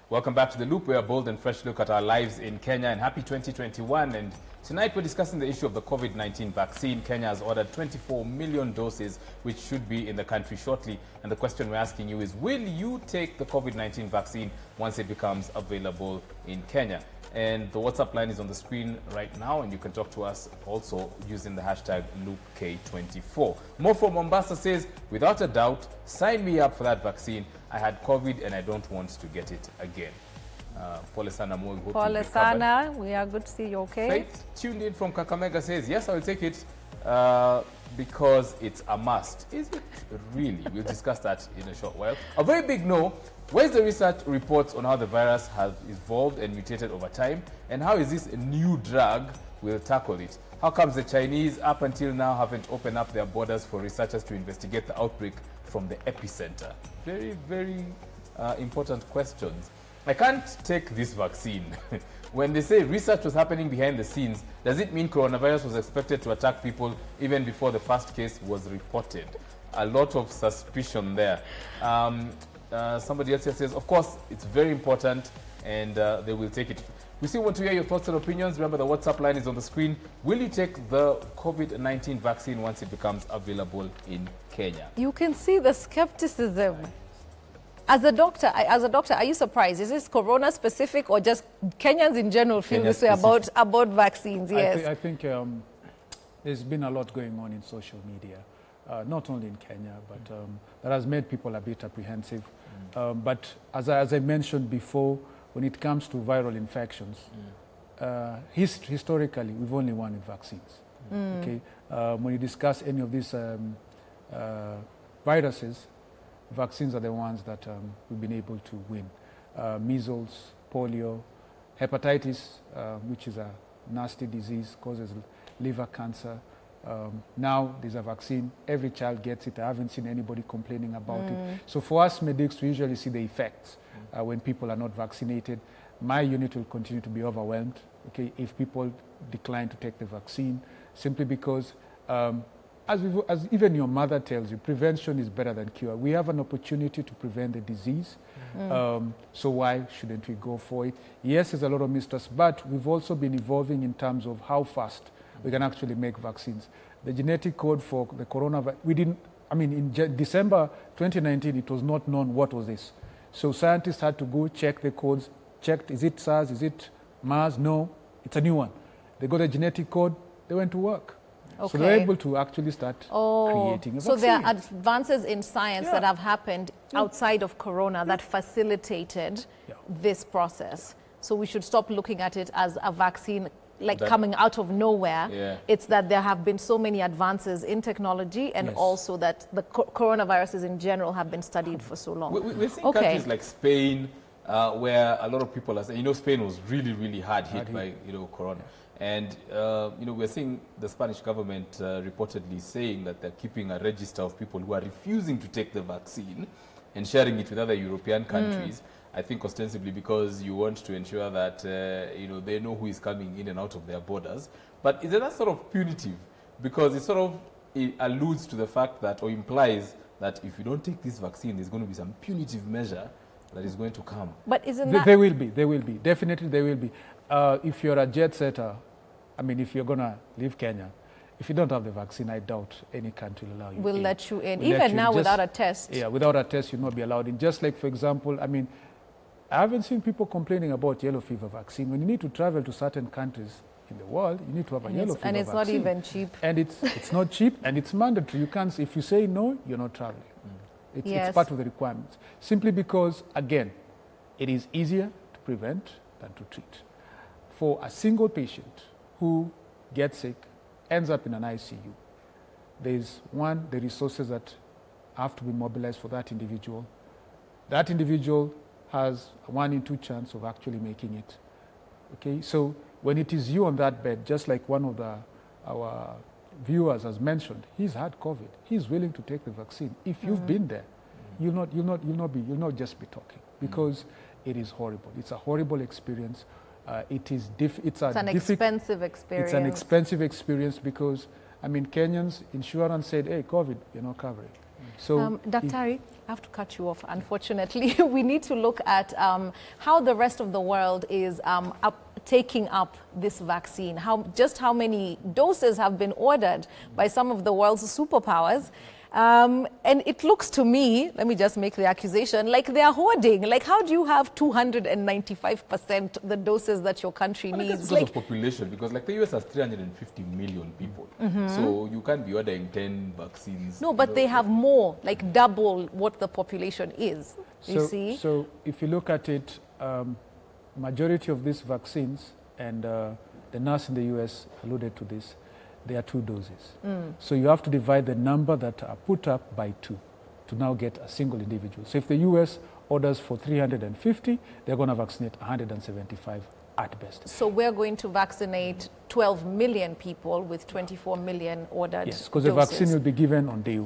Welcome back to The Loop. We're a bold and fresh look at our lives in Kenya, and happy 2021. And tonight we're discussing the issue of the COVID-19 vaccine. Kenya has ordered 24 million doses, which should be in the country shortly. And the question we're asking you is, will you take the COVID-19 vaccine once it becomes available in Kenya? And the WhatsApp line is on the screen right now, and you can talk to us also using the hashtag LoopK24. Mo from Mombasa says, without a doubt, sign me up for that vaccine. I had COVID and I don't want to get it again. Pole sana Mo. Pole sana, we are good to see you okay. Faith tuned in from Kakamega says, yes, I will take it because it's a must. Is it really? We'll discuss that in a short while. A very big no. Where's the research reports on how the virus has evolved and mutated over time? And how is this new drug will tackle it? How comes the Chinese up until now haven't opened up their borders for researchers to investigate the outbreak from the epicenter? Very, very important questions. I can't take this vaccine. When they say research was happening behind the scenes, does it mean coronavirus was expected to attack people even before the first case was reported? A lot of suspicion there. Somebody else here says, of course, it's very important and they will take it. We still want to hear your thoughts and opinions. Remember, the WhatsApp line is on the screen. Will you take the COVID-19 vaccine once it becomes available in Kenya? You can see the skepticism. As a doctor, are you surprised? Is this corona specific or just Kenyans in general feel this way about vaccines? Yes. I think there's been a lot going on in social media. Not only in Kenya, but that has made people a bit apprehensive. But as I mentioned before, when it comes to viral infections, historically, we've only won with vaccines. Okay? When you discuss any of these viruses, vaccines are the ones that we've been able to win. Measles, polio, hepatitis, which is a nasty disease, causes liver cancer. Now there's a vaccine, every child gets it. I haven't seen anybody complaining about it. So for us medics, we usually see the effects when people are not vaccinated. My unit will continue to be overwhelmed, okay, if people decline to take the vaccine, simply because as even your mother tells you, prevention is better than cure. We have an opportunity to prevent the disease, so why shouldn't we go for it? Yes, there's a lot of mistrust, but we've also been evolving in terms of how fast we can actually make vaccines. The genetic code for the coronavirus, in December 2019, it was not known what was this. So scientists had to go check the codes, checked, is it SARS, is it MERS? No, it's a new one. They got a genetic code, they went to work. Okay. So they're able to actually start creating a vaccine. So there are advances in science that have happened outside of corona that facilitated this process. So we should stop looking at it as a vaccine coming out of nowhere. It's that there have been so many advances in technology and also that the coronaviruses in general have been studied for so long. We're seeing countries like Spain, where a lot of people are saying, Spain was really, really hard hit by, corona. And, we're seeing the Spanish government reportedly saying that they're keeping a register of people who are refusing to take the vaccine and sharing it with other European countries. I think ostensibly because you want to ensure that, they know who is coming in and out of their borders. But is that sort of punitive? Because it alludes to the fact that, or implies that if you don't take this vaccine, there's going to be some punitive measure that is going to come. But isn't that... There will be. Definitely there will be. If you're a jet setter, if you're going to leave Kenya, if you don't have the vaccine, I doubt any country will allow you in. Will let you in. Even now without a test. Yeah, without a test, you'll not be allowed in. Just like, for example, I haven't seen people complaining about yellow fever vaccine. When you need to travel to certain countries in the world, you need to have a yellow fever vaccine. And it's not even cheap. And it's not cheap, and it's mandatory. You can't, if you say no, you're not traveling. It's part of the requirements. Simply because, again, it is easier to prevent than to treat. For a single patient who gets sick, ends up in an ICU, there's the resources that have to be mobilized for that individual. That individual has a 1 in 2 chance of actually making it. Okay, so when it is you on that bed, just like one of our viewers has mentioned, he's had COVID. He's willing to take the vaccine. If you've been there, you'll not just be talking, because it is horrible. It's a horrible experience. It's an expensive experience. It's an expensive experience because I mean, Kenyans, insurance said, hey, COVID, you're not covering. So, Daktari, I have to cut you off, unfortunately. We need to look at how the rest of the world is taking up this vaccine. Just how many doses have been ordered by some of the world's superpowers. And it looks to me, let me just make the accusation, like they're hoarding. Like, how do you have 295% the doses that your country needs? It's because of population, because like the US has 350 million people. So you can't be ordering 10 vaccines. No, but they have more, like double what the population is, you see? So if you look at it, majority of these vaccines, and the nurse in the US alluded to this, there are 2 doses. So you have to divide the number that are put up by 2 to now get a single individual. So if the US orders for 350, they're going to vaccinate 175 at best. So we're going to vaccinate 12 million people with 24 million ordered Yes, because the vaccine will be given on day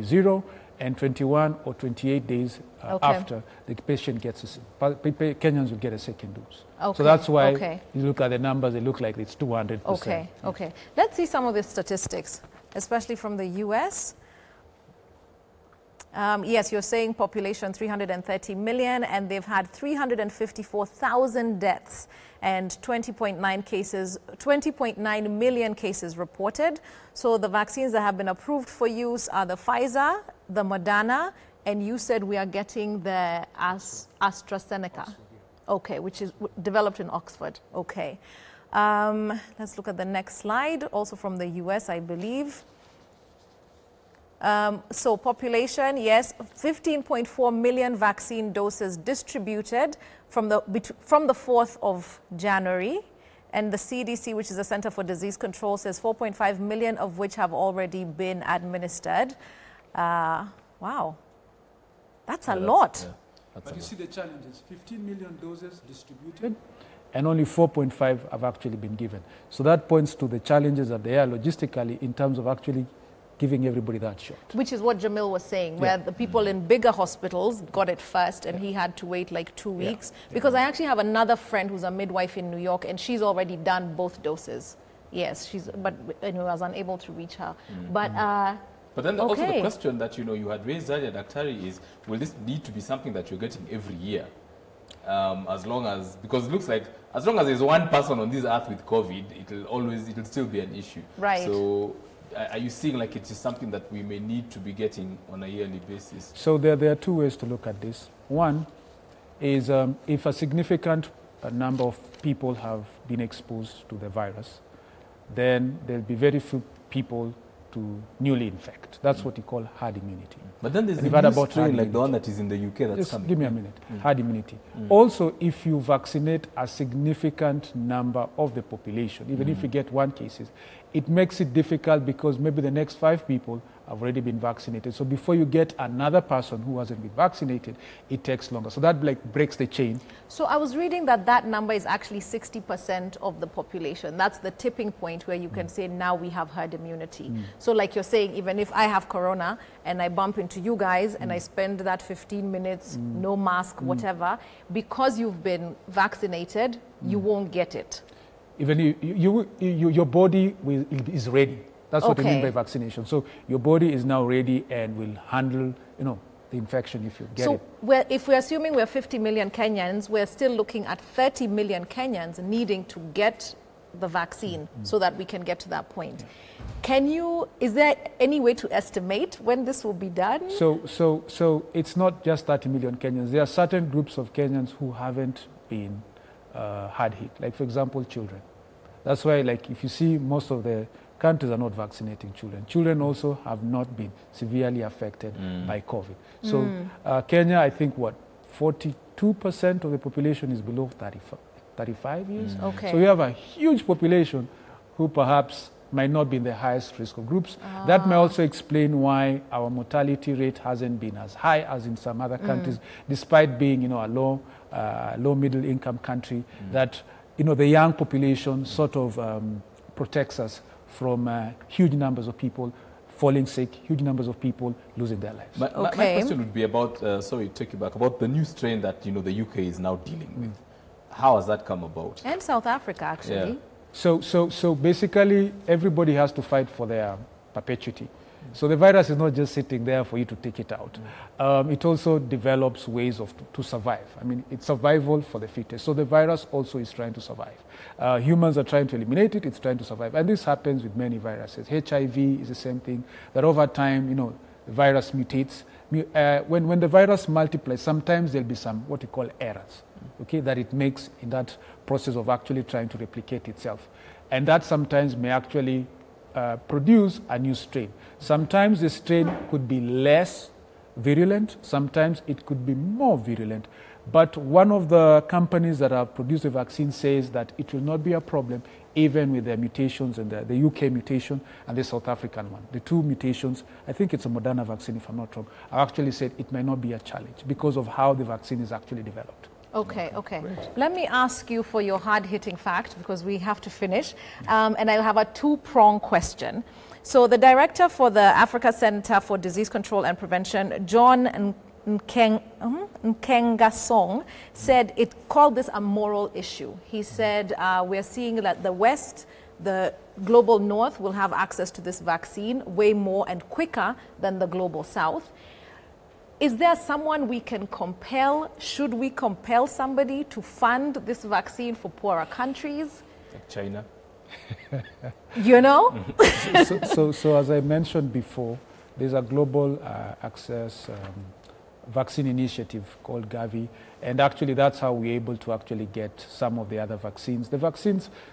0 and 21 or 28 days after the patient gets Kenyans will get a second dose. So that's why you look at the numbers, they look like it's 200%. Okay. Let's see some of the statistics, especially from the US. Yes, you're saying population 330 million, and they've had 354,000 deaths and 20.9 million cases reported. So the vaccines that have been approved for use are the Pfizer, the Moderna, and you said we are getting the AstraZeneca. Okay, which is developed in Oxford. Okay. Let's look at the next slide, also from the US, I believe. So population, yes, 15.4 million vaccine doses distributed from the 4th of January. And the CDC, which is the Center for Disease Control, says 4.5 million of which have already been administered. Wow, that's a lot. But you see the challenges, 15 million doses distributed and only 4.5 have actually been given. So that points to the challenges that they are logistically in terms of actually giving everybody that shot. Which is what Jamil was saying, where the people in bigger hospitals got it first and he had to wait like 2 weeks. Because I actually have another friend who's a midwife in New York and she's already done both doses. Yes, but I was unable to reach her. But then also the question that you had raised earlier, Daktari, is will this need to be something that you're getting every year? Because it looks like as long as there's one person on this earth with COVID, it'll still be an issue. Right. So are you seeing like it is something that we may need to be getting on a yearly basis? So there are 2 ways to look at this. One is if a significant number of people have been exposed to the virus, then there'll be very few people to newly infect. That's what you call herd immunity. But then there's a strain like the one that is in the UK that's coming. Give me a minute. Herd immunity. Also, if you vaccinate a significant number of the population, even if you get 1 case, it makes it difficult because maybe the next 5 people have already been vaccinated. So before you get another person who hasn't been vaccinated, it takes longer. So that breaks the chain. So I was reading that number is actually 60% of the population. That's the tipping point where you can say now we have herd immunity. So like you're saying, even if I have corona and I bump into you guys and I spend that 15 minutes, no mask, whatever, because you've been vaccinated, you won't get it. Even your body is ready. That's what I mean by vaccination. So your body is now ready and will handle, the infection if you get it. So if we're assuming we're 50 million Kenyans, we're still looking at 30 million Kenyans needing to get the vaccine so that we can get to that point. Is there any way to estimate when this will be done? So it's not just 30 million Kenyans. There are certain groups of Kenyans who haven't been hard hit, like for example, children. That's why, like, if you see most of the countries are not vaccinating children. Children also have not been severely affected by COVID. So Kenya, I think, 42% of the population is below 35 years. Okay. So we have a huge population who perhaps might not be in the highest risk of groups. That may also explain why our mortality rate hasn't been as high as in some other countries, despite being, a low middle income country, that, the young population sort of protects us from huge numbers of people falling sick, huge numbers of people losing their lives. My question would be about, sorry to take you back, about the new strain that, the UK is now dealing with. How has that come about? And South Africa, actually. Yeah. So basically, everybody has to fight for their perpetuity. So the virus is not just sitting there for you to take it out. It also develops ways to survive. I mean, it's survival for the fittest. So the virus also is trying to survive. Humans are trying to eliminate it, it's trying to survive. And this happens with many viruses. HIV is the same thing, that over time, the virus mutates. When the virus multiplies, sometimes there'll be some what we call errors, okay, that it makes in that process of actually trying to replicate itself. And that sometimes may actually produce a new strain. Sometimes the strain could be less virulent, sometimes it could be more virulent. But one of the companies that have produced the vaccine says that it will not be a problem even with the mutations, and the UK mutation and the South African one. The two mutations, I think it's a Moderna vaccine if I'm not wrong, I actually said it may not be a challenge because of how the vaccine is actually developed. Okay. Great. Let me ask you for your hard-hitting fact, because we have to finish, and I have a two-pronged question. So the director for the Africa Center for Disease Control and Prevention, John Nkengasong, said it called this a moral issue. He said we're seeing that the West, the global North, will have access to this vaccine way more and quicker than the global South. Is there someone we can compel? Should we compel somebody to fund this vaccine for poorer countries? Like China. So as I mentioned before, there's a global access vaccine initiative called Gavi, and actually that's how we're able to actually get some of the other vaccines.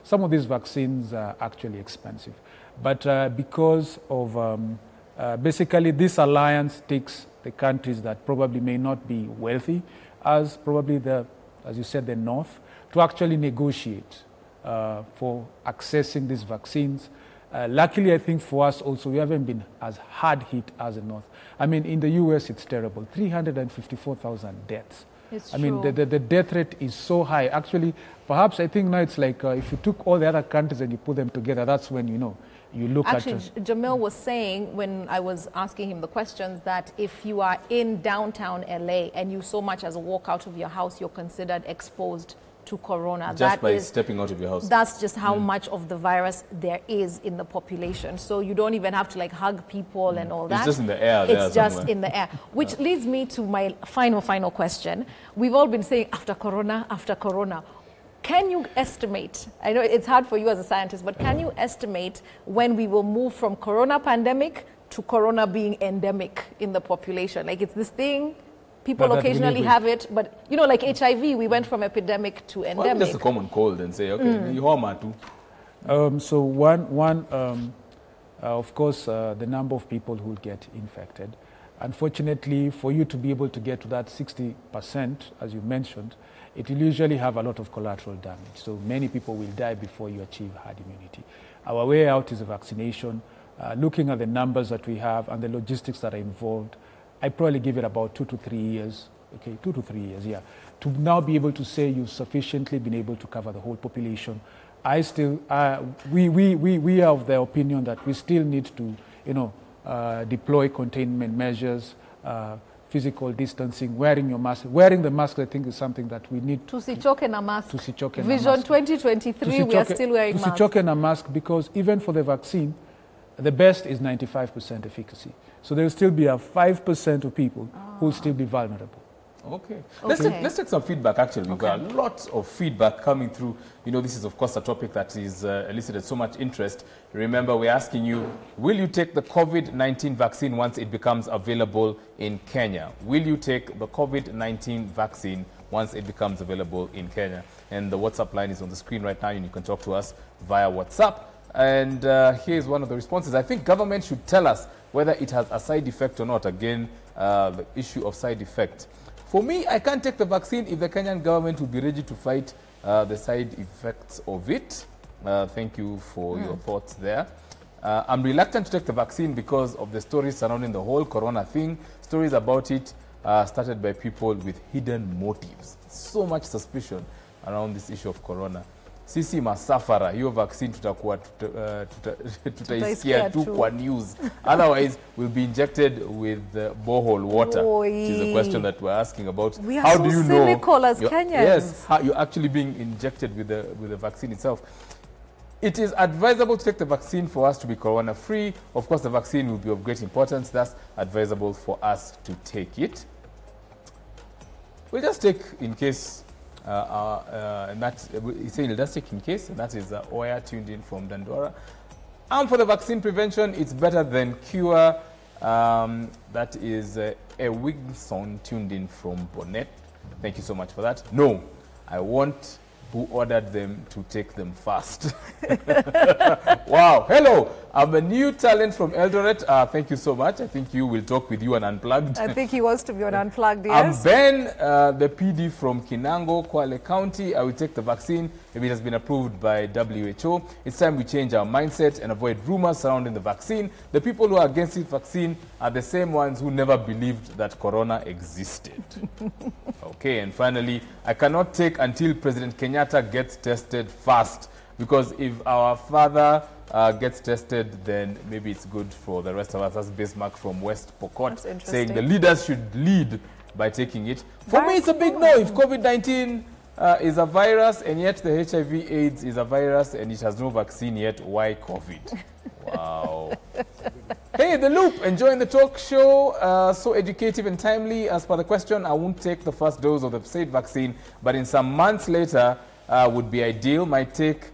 Some of these vaccines are actually expensive, but because of basically this alliance takes the countries that probably may not be wealthy, as probably as you said, the North, to actually negotiate for accessing these vaccines. Luckily, I think for us also, we haven't been as hard hit as the North. I mean, in the US, it's terrible, 354,000 deaths. I mean, the death rate is so high. Actually, perhaps I think now it's like if you took all the other countries and you put them together, that's when, you look Actually, at... Jamil was saying, when I was asking him the questions, that if you are in downtown LA and you so much as walk out of your house, you're considered exposed to corona. Just by stepping out of your house. That's just how much of the virus there is in the population. So you don't even have to like hug people and all that. It's just in the air. It's just in the air. Which leads me to my final question. We've all been saying after corona. Can you estimate, I know it's hard for you as a scientist, but can you estimate when we will move from corona pandemic to corona being endemic in the population? Like it's this thing, people occasionally have it, but like HIV, we went from epidemic to endemic. Well, just a common cold and say, okay, you homa too. So of course, the number of people who will get infected. Unfortunately, for you to be able to get to that 60%, as you mentioned, it will usually have a lot of collateral damage. So many people will die before you achieve herd immunity. Our way out is a vaccination. Looking at the numbers that we have and the logistics that are involved, I probably give it about 2 to 3 years, okay, 2 to 3 years, yeah, to now be able to say you've sufficiently been able to cover the whole population. We are of the opinion that we still need to, deploy containment measures, physical distancing, wearing your mask. Wearing the mask, I think, is something that we need to... Tusichoke na mask. Tusichoke na Vision mask. 2023, we are still wearing masks. Tusichoke na mask, because even for the vaccine, the best is 95% efficacy. So there will still be a 5% of people who will still be vulnerable. Okay. Let's take some feedback, actually. We've got lots of feedback coming through. This is, of course, a topic that is elicited so much interest. Remember, we're asking you, will you take the COVID-19 vaccine once it becomes available in Kenya? Will you take the COVID-19 vaccine once it becomes available in Kenya? And the WhatsApp line is on the screen right now, and you can talk to us via WhatsApp. And here's one of the responses. I think government should tell us whether it has a side effect or not. Again, the issue of side effect. For me, I can't take the vaccine if the Kenyan government will be ready to fight the side effects of it. Thank you for your thoughts there. I'm reluctant to take the vaccine because of the stories surrounding the whole corona thing. Stories about it started by people with hidden motives. So much suspicion around this issue of corona. Sisi masafara, hiyo vaccine tutaisikia tu kwa news. Otherwise, we'll be injected with borehole water, which is a question that we're asking about. We are so cynical as Kenyans. Yes, how you're actually being injected with the vaccine itself. It is advisable to take the vaccine for us to be corona-free. Of course, the vaccine will be of great importance. Thus, advisable for us to take it. We'll just take in case, and that we say we'll just take in case, and that is Oya tuned in from Dandora. And for the vaccine prevention, it's better than cure. That is a Wigson tuned in from Bonnet. Thank you so much for that. No, I want who ordered them to take them fast. Wow. Hello. I'm a new talent from Eldoret. Thank you so much. I think you will talk with you on Unplugged. I think he wants to be on Unplugged, yes. I'm Ben, the PD from Kinango, Kwale County. I will take the vaccine if it has been approved by WHO. It's time we change our mindset and avoid rumors surrounding the vaccine. The people who are against the vaccine are the same ones who never believed that corona existed. Okay, and finally, I cannot take until President Kenyatta gets tested fast, because if our father gets tested, then maybe it's good for the rest of us. That's Bismarck from West Pokot saying the leaders should lead by taking it. For me, it's a big no. If COVID-19 is a virus and yet the HIV/AIDS is a virus and it has no vaccine yet, why COVID? Wow. Hey, The Loop, enjoying the talk show, so educative and timely. As per the question, I won't take the first dose of the said vaccine, but in some months later would be ideal. My take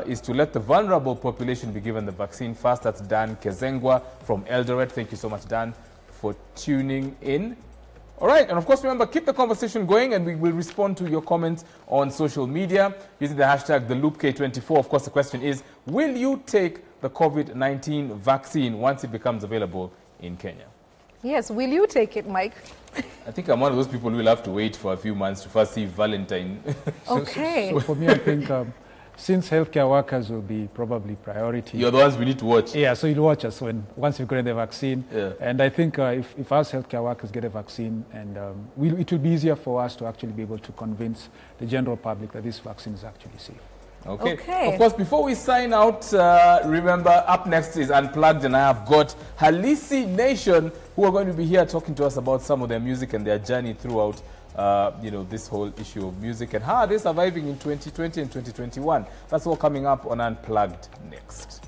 is to let the vulnerable population be given the vaccine first. That's Dan Kezengwa from Eldoret. Thank you so much, Dan, for tuning in. All right, and of course, remember, keep the conversation going, and we will respond to your comments on social media using the hashtag TheLoopK24. Of course, the question is, will you take the COVID-19 vaccine once it becomes available in Kenya? Yes, will you take it, Mike? I think I'm one of those people who will have to wait for a few months to first see Valentine. Okay. So for me, I think since healthcare workers will be probably priority. You're the ones we need to watch. Yeah, so you'll watch us once we've gotten the vaccine. Yeah. And I think if us healthcare workers get a vaccine, and it will be easier for us to actually be able to convince the general public that this vaccine is actually safe. Okay. Of course, before we sign out, remember, up next is Unplugged, and I have got Halisi Nation, who are going to be here talking to us about some of their music and their journey throughout this whole issue of music and how are they surviving in 2020 and 2021. That's all coming up on Unplugged next.